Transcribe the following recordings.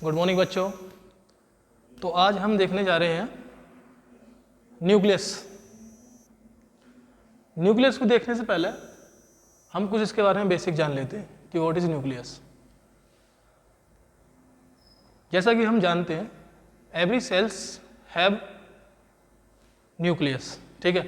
Good morning बच्चों। तो आज हम देखने जा रहे हैं न्यूक्लियस। न्यूक्लियस को देखने से पहले हम कुछ इसके बारे में बेसिक जान लेते हैं कि व्हाट इज न्यूक्लियस। जैसा कि हम जानते हैं एवरी सेल्स हैव न्यूक्लियस, ठीक है।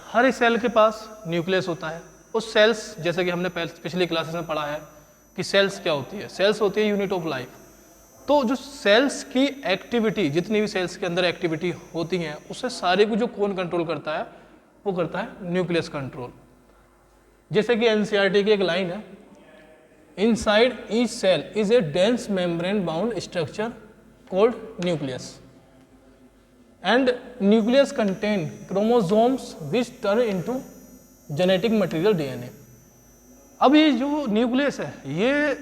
हर एक सेल के पास न्यूक्लियस होता है। उस सेल्स, जैसे कि हमने पिछली क्लासेस में पढ़ा है कि सेल्स क्या होती है। सेल्स होती है यूनिट ऑफ लाइफ। तो जो सेल्स की एक्टिविटी, जितनी भी सेल्स के अंदर एक्टिविटी होती हैं, उससे सारे को जो कौन कंट्रोल करता है, वो करता है न्यूक्लियस कंट्रोल। जैसे कि एनसीईआरटी की एक लाइन है, inside each cell is a dense membrane bound structure called nucleus and nucleus contain chromosomes which turn into genetic material DNA. अब ये जो न्यूक्लियस है, ये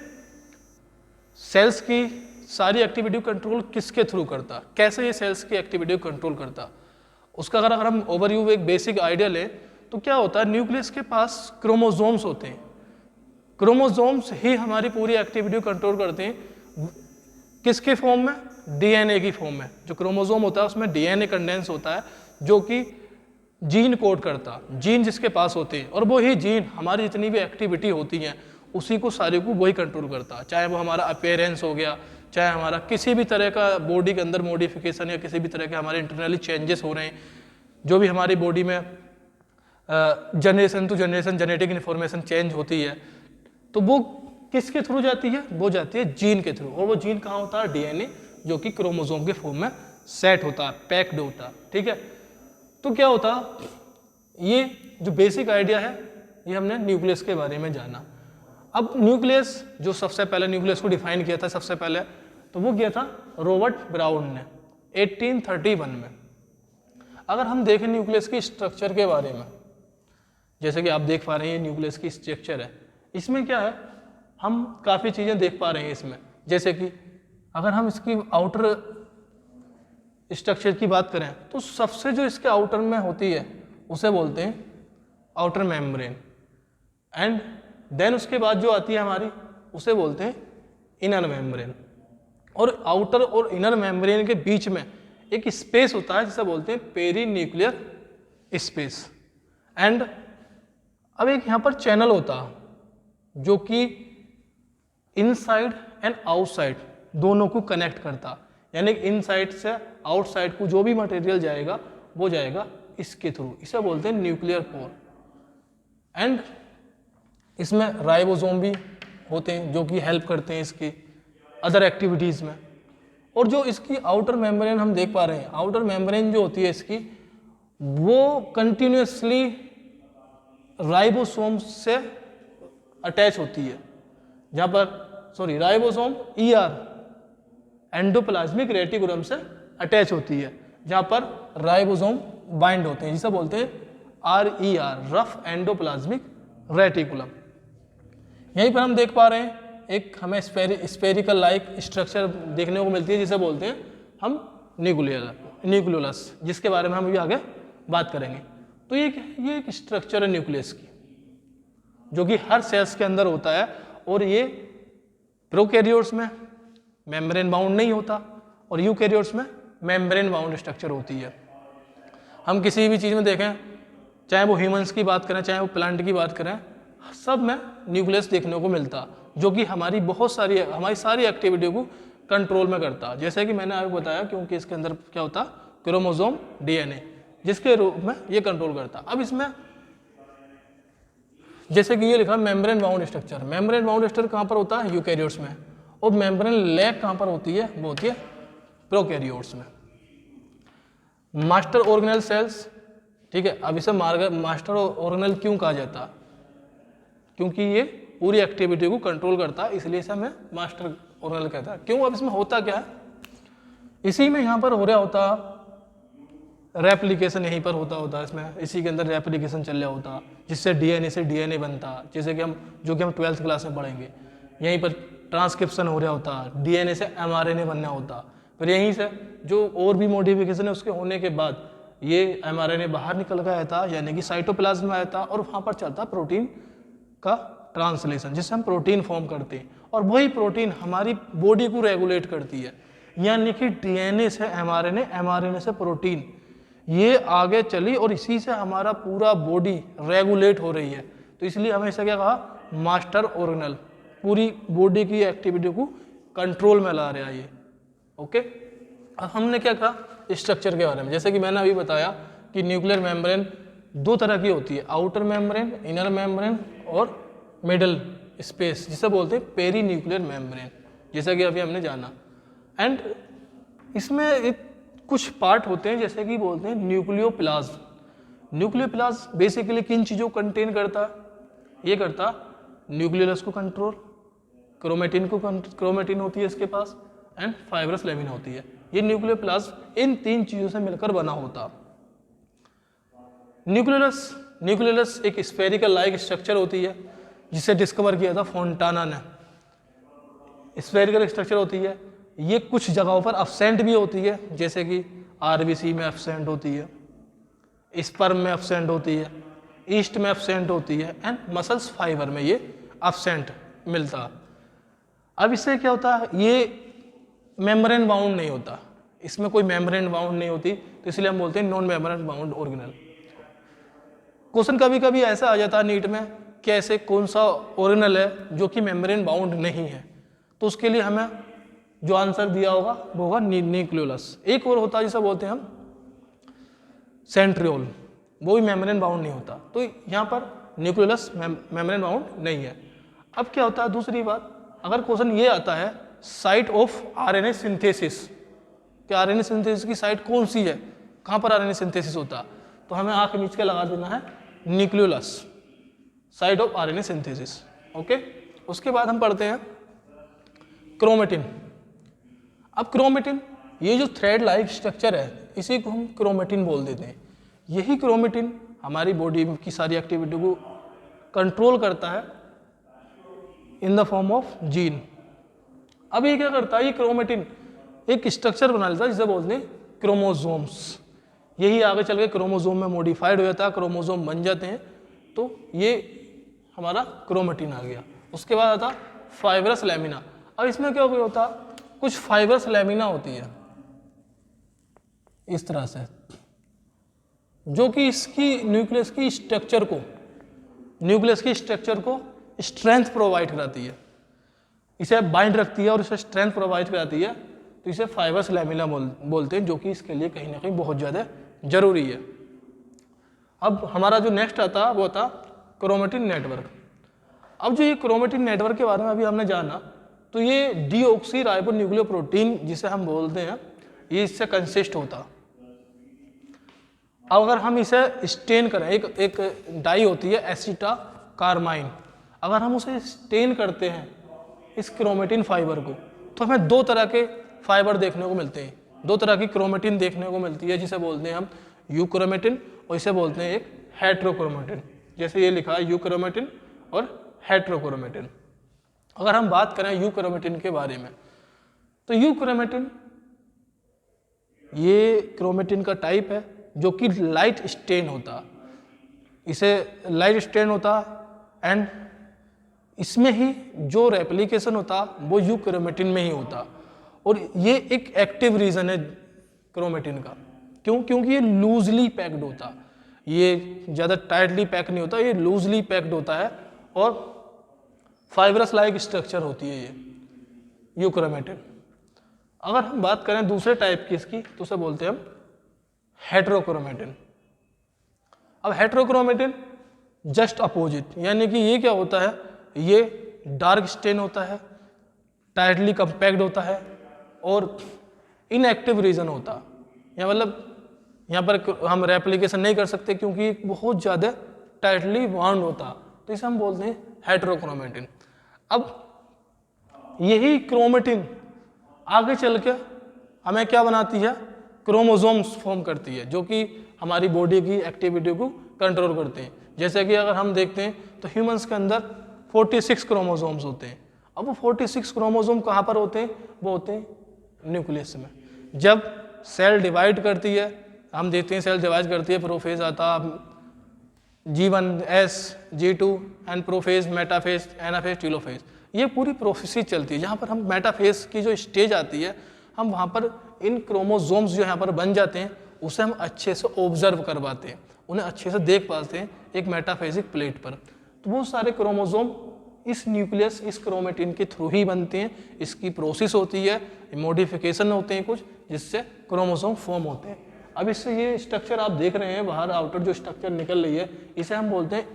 सेल्स की सारी एक्टिविटी को कंट्रोल किसके थ्रू करता, कैसे ये सेल्स की एक्टिविटी को कंट्रोल करता, उसका अगर हम ओवरव्यू एक बेसिक आइडिया लें तो क्या होता है, न्यूक्लियस के पास क्रोमोसोम्स होते हैं। क्रोमोसोम्स ही हमारी पूरी एक्टिविटी को कंट्रोल करते हैं। किसके फॉर्म में? डीएनए की फॉर्म में। जो क्रोमोसोम होता है उसमें डीएनए कंडेंस होता है जो कि जीन कोड करता, जीन जिसके पास होते हैं, और वो ही जीन हमारी जितनी भी एक्टिविटी होती हैं उसी को सारे को वही कंट्रोल करता है। चाहे वो हमारा अपीयरेंस हो गया, चाहे हमारा किसी भी तरह का बॉडी के अंदर मॉडिफिकेशन या किसी भी तरह के हमारे इंटरनली चेंजेस हो रहे हैं, जो भी हमारी बॉडी में generation to generation genetic information change होती है, तो वो किसके थ्रू जाती है? वो जाती है जीन के थ्रू। और वो जीन कहाँ होता है? डीएनए, जो कि क्रोमोसोम के फॉर्म में सेट होता है, पैक्ड होता है, ठीक है। तो क्या होता, ये जो बेसिक आइडिया है ये हमने न्यूक्लियस के बारे में जाना। अब न्यूक्लियस, जो सबसे पहले न्यूक्लियस को डिफाइन किया था सबसे पहले, तो वो किया था रॉबर्ट ब्राउन ने 1831 में। अगर हम देखें न्यूक्लियस की स्ट्रक्चर के बारे में, जैसे कि आप देख पा रहे हैं न्यूक्लियस की स्ट्रक्चर है, इसमें क्या है, हम काफ़ी चीज़ें देख पा रहे हैं इसमें। जैसे कि अगर हम इसकी आउटर स्ट्रक्चर की बात करें तो सबसे जो इसके आउटर में होती है उसे बोलते हैं आउटर मेम्ब्रेन, एंड देन उसके बाद जो आती है हमारी उसे बोलते हैं इनर मेम्ब्रेन। और आउटर और इनर मेम्ब्रेन के बीच में एक स्पेस होता है जिसे बोलते हैं पेरी न्यूक्लियर स्पेस। एंड अब एक यहाँ पर चैनल होता है जो कि इनसाइड एंड आउटसाइड दोनों को कनेक्ट करता, यानी इनसाइड से आउटसाइड को जो भी मटेरियल जाएगा वो जाएगा इसके थ्रू, इसे बोलते हैं न्यूक्लियर पोर। एंड इसमें राइबोसोम भी होते हैं जो कि हेल्प करते हैं इसकी अदर एक्टिविटीज़ में। और जो इसकी आउटर मेम्ब्रेन हम देख पा रहे हैं, आउटर मेम्ब्रेन जो होती है इसकी, वो कंटिन्यूसली राइबोसोम से अटैच होती है, जहाँ पर राइबोसोम एंडोप्लाज्मिक रेटिकुलम से अटैच होती है, जहाँ पर राइबोसोम बाइंड होते हैं, जिसे बोलते हैं RER, रफ एंडोप्लाज्मिक रेटिकुलम। यहीं पर हम देख पा रहे हैं एक हमें स्पेरिकल लाइक स्ट्रक्चर देखने को मिलती है जिसे बोलते हैं हम न्यूक्लियोलस, जिसके बारे में हम अभी आगे बात करेंगे। तो ये एक स्ट्रक्चर है न्यूक्लियस की जो कि हर सेल्स के अंदर होता है, और ये प्रोकैरियोट्स में मेम्ब्रेन बाउंड नहीं होता और यूकैरियोट्स में मेम्ब्रेन बाउंड स्ट्रक्चर होती है। हम किसी भी चीज़ में देखें, चाहे वो ह्यूमंस की बात करें चाहे वो प्लांट की बात करें, सब में न्यूक्लियस देखने को मिलता जो कि हमारी हमारी सारी एक्टिविटी को कंट्रोल में करता। जैसे कि मैंने आपको बताया, क्योंकि इसके अंदर क्या होता, क्रोमोसोम डीएनए, जिसके रूप में ये कंट्रोल करता। अब इसमें जैसे कि ये लिखा membrane bound structure, membrane bound structure कहाँ पर होता है? यूकैरियोट्स में। और मेम्ब्रेन लैक कहाँ पर होती है? वो होती है प्रोकैरियोट्स में। मास्टर ऑर्गेनेल सेल्स, ठीक है। अब इसे मास्टर ऑर्गेनेल क्यों कहा जाता? क्योंकि ये पूरी एक्टिविटी को कंट्रोल करता है, इसलिए इसे हमें मास्टर ऑर्गेनेल कहता है। क्यों? अब इसमें होता क्या है, इसी में यहाँ पर हो रहा होता रेप्लिकेशन, यहीं पर होता इसमें, इसी के अंदर रेप्लिकेशन चल रहा होता, जिससे डीएनए से डीएनए बनता, जैसे कि हम 12th क्लास में पढ़ेंगे। यहीं पर ट्रांसक्रिप्शन हो रहा होता, डीएनए से एमआरएनए बनना होता, फिर यहीं से जो और भी मॉडिफिकेशन है उसके होने के बाद ये एमआरएनए बाहर निकल गया था, यानी कि साइटोप्लाज्म में आया था, और वहाँ पर चलता प्रोटीन का ट्रांसलेशन, जिससे हम प्रोटीन फॉर्म करते हैं, और वही प्रोटीन हमारी बॉडी को रेगुलेट करती है। यानी कि डीएनए से एमआरएनए, एमआरएनए से प्रोटीन, ये आगे चली और इसी से हमारा पूरा बॉडी रेगुलेट हो रही है। तो इसलिए हमें इसे क्या कहा, मास्टर ऑर्गेनल, पूरी बॉडी की एक्टिविटी को कंट्रोल में ला रहा है ये। ओके, अब हमने क्या कहा स्ट्रक्चर के बारे में, जैसे कि मैंने अभी बताया कि न्यूक्लियर मेम्ब्रेन दो तरह की होती है, आउटर मेम्ब्रेन, इनर मेम्ब्रेन और मिडल स्पेस, जिसे बोलते हैं पेरी न्यूक्लियर मेम्ब्रेन, जैसा कि अभी हमने जाना। एंड इसमें एक कुछ पार्ट होते हैं, जैसे कि बोलते हैं न्यूक्लियोप्लाज्म। न्यूक्लियोप्लाज्म बेसिकली किन चीज़ों को कंटेन करता है, ये करता न्यूक्लियस को कंट्रोल, क्रोमेटिन को, क्रोमेटिन होती है इसके पास, एंड फाइब्रस लेमिना होती है। ये न्यूक्लियोप्लाज्म इन तीन चीज़ों से मिलकर बना होता। न्यूक्लियस एक स्फेरिकल लाइक स्ट्रक्चर होती है, जिसे डिस्कवर किया था फोंटाना ने। स्फेरिकल स्ट्रक्चर होती है, ये कुछ जगहों पर एब्सेंट भी होती है, जैसे कि आरबीसी में एब्सेंट होती है, स्पर्म में एब्सेंट होती है, ईस्ट में एब्सेंट होती है, एंड मसल्स फाइबर में ये एब्सेंट मिलता। अब इससे क्या होता है, ये मेम्ब्रेन बाउंड नहीं होता, इसमें कोई मेम्ब्रेन बाउंड नहीं होती, तो इसलिए हम बोलते हैं non membrane bound organelle. Question कभी कभी ऐसा आ जाता है नीट में कि ऐसे कौन सा ऑर्गेनल है जो कि मेम्ब्रेन बाउंड नहीं है, तो उसके लिए हमें जो आंसर दिया होगा वो होगा न्यूक्लियोलस। एक और होता है जिसे बोलते हैं हम सेंट्रियोल, वो भी मेम्ब्रेन बाउंड नहीं होता, तो यहाँ पर न्यूक्लियोलस मेम्ब्रेन बाउंड नहीं है। अब क्या होता है, दूसरी बात, अगर क्वेश्चन ये आता है साइट ऑफ आरएनए सिंथेसिस, कि आरएनए सिंथेसिस की साइट कौन सी है, कहाँ पर आरएनए सिंथेसिस होता, तो हमें आंख मीच के लगा देना है nucleolus, site of RNA synthesis. Okay, उसके बाद हम पढ़ते हैं क्रोमेटिन। अब क्रोमेटिन, ये जो थ्रेड लाइक स्ट्रक्चर है, इसी को हम क्रोमेटिन बोल देते हैं। यही क्रोमेटिन हमारी बॉडी की सारी एक्टिविटी को कंट्रोल करता है in the form of gene. अब ये क्या करता है, ये क्रोमेटिन एक स्ट्रक्चर बना लेता है जिसे बोलते हैं क्रोमोसोम्स। यही आगे चल के क्रोमोसोम में मॉडिफाइड हो जाता है, क्रोमोसोम बन जाते हैं, तो ये हमारा क्रोमेटिन आ गया। उसके बाद आता फाइब्रस लैमिना। अब इसमें क्या होता, कुछ फाइब्रस लैमिना होती है इस तरह से, जो कि इसकी न्यूक्लियस की स्ट्रक्चर को स्ट्रेंथ प्रोवाइड कराती है, इसे बाइंड रखती है और इसे स्ट्रेंथ प्रोवाइड कराती है, तो इसे फाइब्रस लैमिना बोलते हैं, जो कि इसके लिए कहीं ना कहीं बहुत ज़्यादा जरूरी है। अब हमारा जो नेक्स्ट आता वो था क्रोमेटिन नेटवर्क। अब जो ये क्रोमेटिन नेटवर्क के बारे में अभी हमने जाना, तो ये डीऑक्सी राइबो न्यूक्लियोप्रोटीन जिसे हम बोलते हैं, ये इससे कंसिस्ट होता। अब अगर हम इसे स्टेन करें, एक डाई होती है एसिटा कार्माइन, अगर हम उसे स्टेन करते हैं इस क्रोमेटिन फाइबर को, तो हमें दो तरह के फाइबर देखने को मिलते हैं, दो तरह की क्रोमेटिन देखने को मिलती है, जिसे बोलते हैं हम यूक्रोमेटिन और इसे बोलते हैं एक हेट्रोक्रोमेटिन। जैसे ये लिखा है यूक्रोमेटिन और हेट्रोक्रोमेटिन। अगर हम बात करें यूक्रोमेटिन के बारे में, तो यूक्रोमेटिन ये क्रोमेटिन का टाइप है जो कि लाइट स्टेन होता, इसे लाइट स्टेन होता, एंड इसमें ही जो रेप्लिकेशन होता वो यूक्रोमेटिन में ही होता। और ये एक एक्टिव रीजन है क्रोमेटिन का, क्योंकि ये लूजली पैक्ड होता, ये ज़्यादा टाइटली पैक नहीं होता, ये लूजली पैक्ड होता है और फाइब्रस लाइक स्ट्रक्चर होती है ये यूक्रोमेटिन। अगर हम बात करें दूसरे टाइप की इसकी, तो उसे बोलते हैं हम हेट्रोक्रोमेटिन। अब हेट्रोक्रोमेटिन जस्ट अपोजिट, यानी कि ये क्या होता है, ये डार्क स्टेन होता है, टाइटली कंपैक्ट होता है और इनएक्टिव रीजन होता, या मतलब यहाँ पर हम रेप्लिकेशन नहीं कर सकते क्योंकि बहुत ज़्यादा टाइटली बाउंड होता, तो इसे हम बोलते हैं हेट्रोक्रोमेटिन। अब यही क्रोमेटिन आगे चल के हमें क्या बनाती है, क्रोमोसोम्स फॉर्म करती है, जो कि हमारी बॉडी की एक्टिविटी को कंट्रोल करते हैं। जैसे कि अगर हम देखते हैं तो ह्यूमंस के अंदर 46 क्रोमोसोम्स होते हैं। अब वो 46 क्रोमोसोम कहाँ पर होते हैं, वो होते हैं न्यूक्लियस में। जब सेल डिवाइड करती है, हम देखते हैं सेल डिवाइड करती है, प्रोफेज आता, G1 S, G2 and prophase, metaphase, anaphase, telophase, ये पूरी प्रोसेस चलती है। जहाँ पर हम मेटाफेज की जो स्टेज आती है, हम वहाँ पर इन क्रोमोसोम्स जो यहाँ पर बन जाते हैं उसे हम अच्छे से ऑब्जर्व करवाते हैं, उन्हें अच्छे से देख पाते हैं एक मेटाफेजिक प्लेट पर। तो वो सारे क्रोमोसोम इस न्यूक्लियस, इस क्रोमेटिन के थ्रू ही बनते हैं। इसकी प्रोसेस होती है, मॉडिफिकेशन होते हैं कुछ, जिससे क्रोमोसोम फॉर्म होते हैं। अब इससे ये स्ट्रक्चर आप देख रहे हैं बाहर आउटर जो स्ट्रक्चर निकल रही है, इसे हम बोलते हैं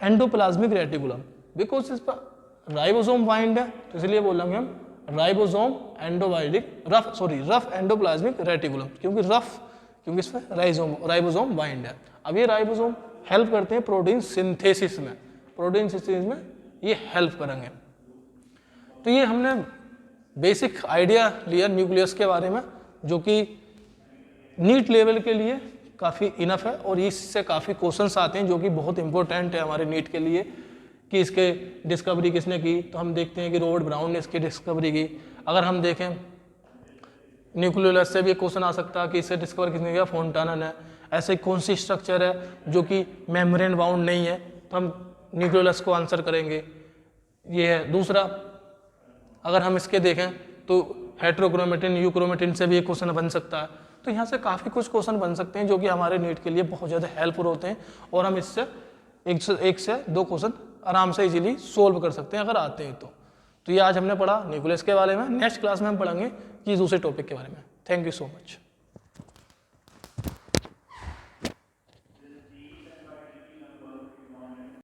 एंडोप्लाज्मिक रेटिकुलम। बिकॉज इस पर राइबोसोम बाइंड है, तो इसलिए बोलेंगे हम राइबोसोम रफ एंडोप्लाज्मिक रेटिकुलम, क्योंकि इस पर राइबोसोम बाइंड है। अब ये राइबोसोम हेल्प करते हैं प्रोटीन सिंथेसिस में, ये हेल्प करेंगे। तो ये हमने बेसिक आइडिया लिया न्यूक्लियस के बारे में, जो कि नीट लेवल के लिए काफ़ी इनफ है, और इससे काफ़ी क्वेश्चंस आते हैं जो कि बहुत इंपॉर्टेंट है हमारे नीट के लिए, कि इसके डिस्कवरी किसने की। तो हम देखते हैं कि रॉबर्ट ब्राउन ने इसकी डिस्कवरी की। अगर हम देखें न्यूक्लियस से भी क्वेश्चन आ सकता है कि इसे डिस्कवर किसने किया, फोंटाना ने। ऐसे कौन सी स्ट्रक्चर है जो कि मेम्ब्रेन बाउंड नहीं है, तो हम न्यूक्लियस को आंसर करेंगे, ये है। दूसरा, अगर हम इसके देखें तो हेट्रोक्रोमेटिन, यूक्रोमेटिन से भी एक क्वेश्चन बन सकता है। तो यहाँ से काफ़ी कुछ क्वेश्चन बन सकते हैं जो कि हमारे नीट के लिए बहुत ज़्यादा हेल्पफुल होते हैं, और हम इससे एक से दो क्वेश्चन आराम से इजीली सोल्व कर सकते हैं अगर आते हैं तो ये आज हमने पढ़ा न्यूक्लियस के बारे में। नेक्स्ट क्लास में हम पढ़ेंगे कि दूसरे टॉपिक के बारे में। Thank you so much.